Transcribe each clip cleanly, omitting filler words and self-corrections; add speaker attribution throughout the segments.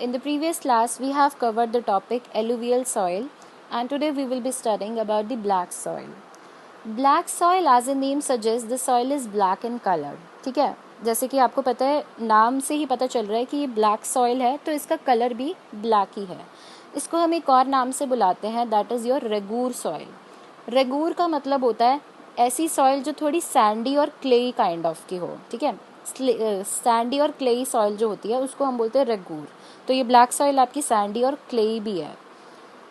Speaker 1: In the previous class, we have covered the topic alluvial soil, and today we will be studying about the black soil. Black soil, as the name suggests, the soil is black in color. ठीक है, जैसे कि आपको पता है, नाम से ही पता चल रहा है कि ये ब्लैक सॉइल है, तो इसका कलर भी ब्लैक ही है. इसको हम एक और नाम से बुलाते हैं, that is your regur soil. Regur का मतलब होता है ऐसी सॉइल जो थोड़ी सैंडी और क्लेई काइंड ऑफ की हो. ठीक है, सैंडी और क्लेई सॉइल जो होती है उसको हम बोलते हैं रेगूर. तो ये ब्लैक सॉइल आपकी सैंडी और क्लेई भी है.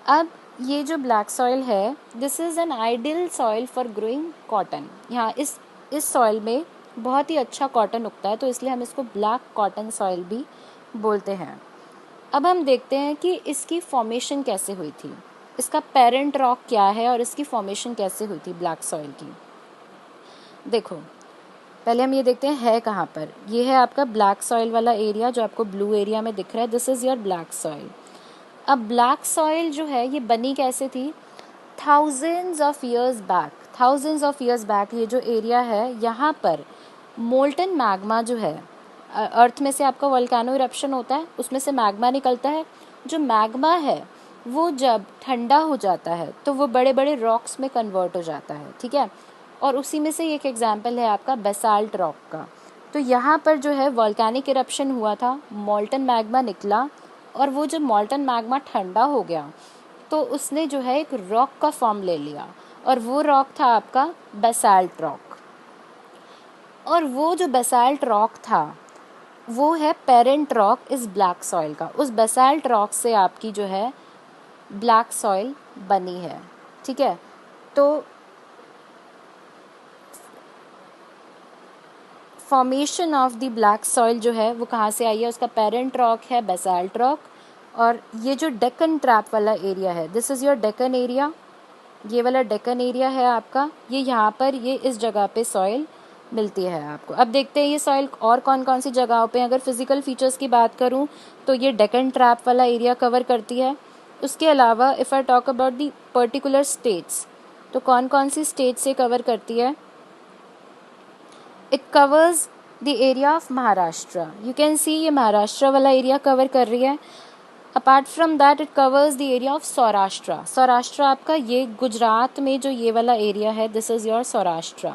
Speaker 1: अब ये जो ब्लैक सॉइल है, this is an ideal soil for growing cotton. यहाँ इस सॉइल में बहुत ही अच्छा कॉटन उगता है, तो इसलिए हम इसको ब्लैक कॉटन सॉइल भी बोलते हैं. अब हम देखते हैं कि इसकी फॉर्मेशन कैसे हुई थी, इसका पेरेंट रॉक क्या है और इसकी फॉर्मेशन कैसे हुई थी ब्लैक सॉइल की. देखो, पहले हम ये देखते हैं है कहाँ पर. ये है आपका ब्लैक सॉइल वाला एरिया जो आपको ब्लू एरिया में दिख रहा है. This is your black soil. अब ब्लैक सॉइल जो है ये बनी कैसे थी? थाउजेंड्स ऑफ ईयर्स बैक ये जो एरिया है, यहाँ पर मोल्टन मैग्मा जो है, अर्थ में से आपका वोल्केनो इरप्शन होता है, उसमें से मैग्मा निकलता है. जो मैग्मा है वो जब ठंडा हो जाता है तो वो बड़े बड़े रॉक्स में कन्वर्ट हो जाता है. ठीक है, और उसी में से एक एग्जाम्पल है आपका बेसाल्ट रॉक का. तो यहाँ पर जो है वोल्केनिक इरप्शन हुआ था, मोल्टन मैग्मा निकला, और वो जब मोल्टन मैग्मा ठंडा हो गया तो उसने जो है एक रॉक का फॉर्म ले लिया, और वो रॉक था आपका बेसाल्ट रॉक. और वो जो बेसाल्ट रॉक था वो है पेरेंट रॉक इस ब्लैक सॉइल का. उस बेसाल्ट रॉक से आपकी जो है ब्लैक सॉइल बनी है. ठीक है, तो formation of the black soil जो है वो कहाँ से आई है? उसका पेरेंट रॉक है बेसाल्ट रॉक. और ये जो डेक्कन ट्रैप वाला एरिया है, this is your Deccan area. ये वाला डेक्कन एरिया है आपका. ये यहाँ पर ये इस जगह पे सॉइल मिलती है आपको. अब देखते हैं ये सॉइल और कौन कौन सी जगहों पे. अगर फिजिकल फीचर्स की बात करूँ तो ये डेक्कन ट्रैप वाला एरिया कवर करती है. उसके अलावा if I talk about the particular states, तो कौन कौन सी स्टेट से कवर करती है? It covers the area of Maharashtra. You can see ये महाराष्ट्र वाला एरिया कवर कर रही है. Apart from that it covers the area of Saurashtra. Saurashtra आपका ये गुजरात में जो ये वाला एरिया है, दिस इज़ योर सौराष्ट्र.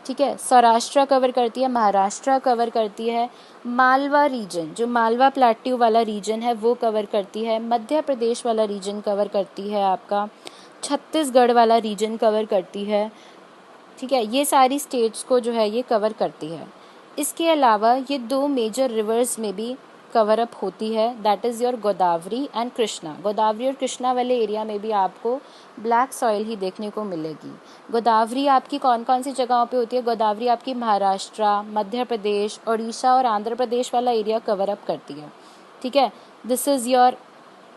Speaker 1: ठीक है, सौराष्ट्र कवर करती है, महाराष्ट्र कवर करती है, मालवा रीजन जो मालवा प्लेट्यू वाला रीजन है वो कवर करती है, मध्य प्रदेश वाला रीजन कवर करती है, आपका छत्तीसगढ़ वाला रीजन कवर करती है. ठीक है, ये सारी स्टेट्स को जो है ये कवर करती है. इसके अलावा ये दो मेजर रिवर्स में भी कवर अप होती है, that is your Godavari and Krishna. Godavari और कृष्णा वाले एरिया में भी आपको ब्लैक सॉइल ही देखने को मिलेगी. गोदावरी आपकी कौन कौन सी जगहों पे होती है? गोदावरी आपकी महाराष्ट्र, मध्य प्रदेश, उड़ीसा और आंध्र प्रदेश वाला एरिया कवर अप करती है. ठीक है, दिस इज़ योर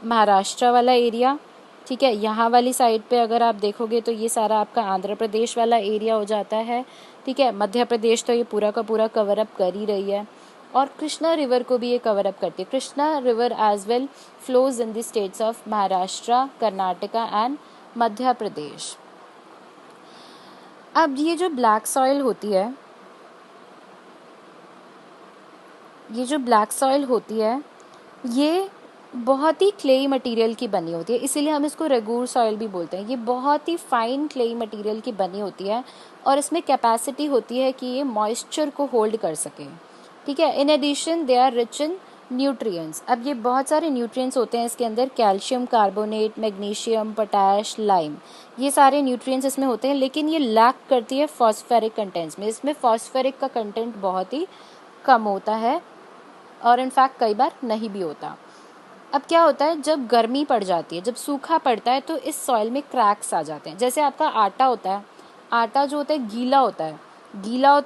Speaker 1: महाराष्ट्र वाला एरिया. ठीक है, यहाँ वाली साइड पे अगर आप देखोगे तो ये सारा आपका आंध्र प्रदेश वाला एरिया हो जाता है. ठीक है, मध्य प्रदेश तो ये पूरा का पूरा कवर अप कर ही रही है, और कृष्णा रिवर को भी ये कवर अप करती है. Krishna river as well flows in the states of Maharashtra, Karnataka and Madhya Pradesh. अब ये जो ब्लैक सॉइल होती है, ये बहुत ही क्लेई मटेरियल की बनी होती है, इसीलिए हम इसको रेगूर सॉइल भी बोलते हैं. ये बहुत ही फाइन क्लेई मटेरियल की बनी होती है, और इसमें कैपेसिटी होती है कि ये मॉइस्चर को होल्ड कर सके. ठीक है, in addition they are rich in nutrients. अब ये बहुत सारे न्यूट्रिएंट्स होते हैं इसके अंदर, calcium carbonate, magnesium, potash, lime, ये सारे न्यूट्रिएंट्स इसमें होते हैं. लेकिन ये लैक करती है फॉस्फेरिक कंटेंट्स में. इसमें फॉस्फेरिक का कंटेंट बहुत ही कम होता है, और इनफैक्ट कई बार नहीं भी होता. अब क्या होता है, जब गर्मी पड़ जाती है, जब सूखा पड़ता है, तो इस सॉइल में क्रैक्स आ जाते हैं. जैसे आपका आटा होता है, आटा जो होता है गीला होता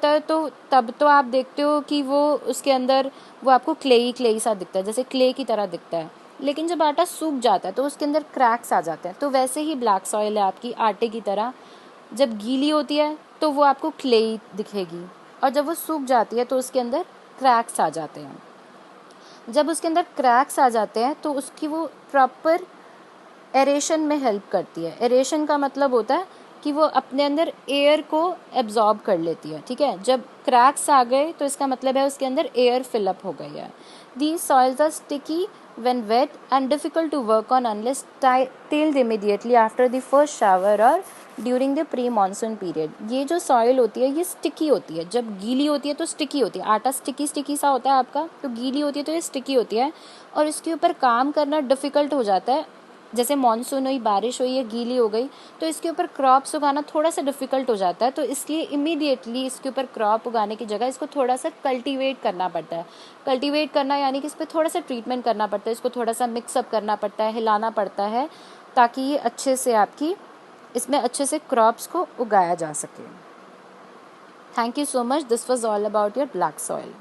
Speaker 1: है, तो तब तो आप देखते हो कि वो उसके अंदर वो आपको क्लेई सा दिखता है, जैसे क्ले की तरह दिखता है. लेकिन जब आटा सूख जाता है तो उसके अंदर क्रैक्स आ जाते हैं. तो वैसे ही ब्लैक सॉइल है आपकी आटे की तरह. जब गीली होती है तो वो आपको क्लेई दिखेगी, और जब वो सूख जाती है तो उसके अंदर क्रैक्स आ जाते हैं. जब उसके अंदर क्रैक्स आ जाते हैं तो उसकी वो प्रॉपर एरेशन में हेल्प करती है. एरेशन का मतलब होता है कि वो अपने अंदर एयर को एब्जॉर्ब कर लेती है, ठीक है। जब क्रैक्स आ गए तो इसका मतलब है उसके अंदर एयर फिलअप हो गई है। These soils are sticky when wet and difficult to work on unless tilled immediately after the first shower or during the pre monsoon period. ये जो सॉइल होती है ये स्टिकी होती है, जब गीली होती है तो स्टिकी होती है, आटा स्टिकी स्टिकी सा होता है आपका, तो गीली होती है तो ये स्टिकी होती है और इसके ऊपर काम करना डिफ़िकल्ट हो जाता है। जैसे मानसून हुई, बारिश हुई, ये गीली हो गई तो इसके ऊपर क्रॉप्स उगाना थोड़ा सा डिफ़िकल्ट हो जाता है, तो इसलिए इमीडिएटली इसके ऊपर क्रॉप उगाने की जगह इसको थोड़ा सा कल्टीवेट करना पड़ता है। कल्टीवेट करना यानी कि इस पर थोड़ा सा ट्रीटमेंट करना पड़ता है, इसको थोड़ा सा मिक्सअप करना पड़ता है, हिलाना पड़ता है, ताकि ये अच्छे से आपकी इसमें अच्छे से क्रॉप्स को उगाया जा सके। Thank you so much, this was all about your black soil.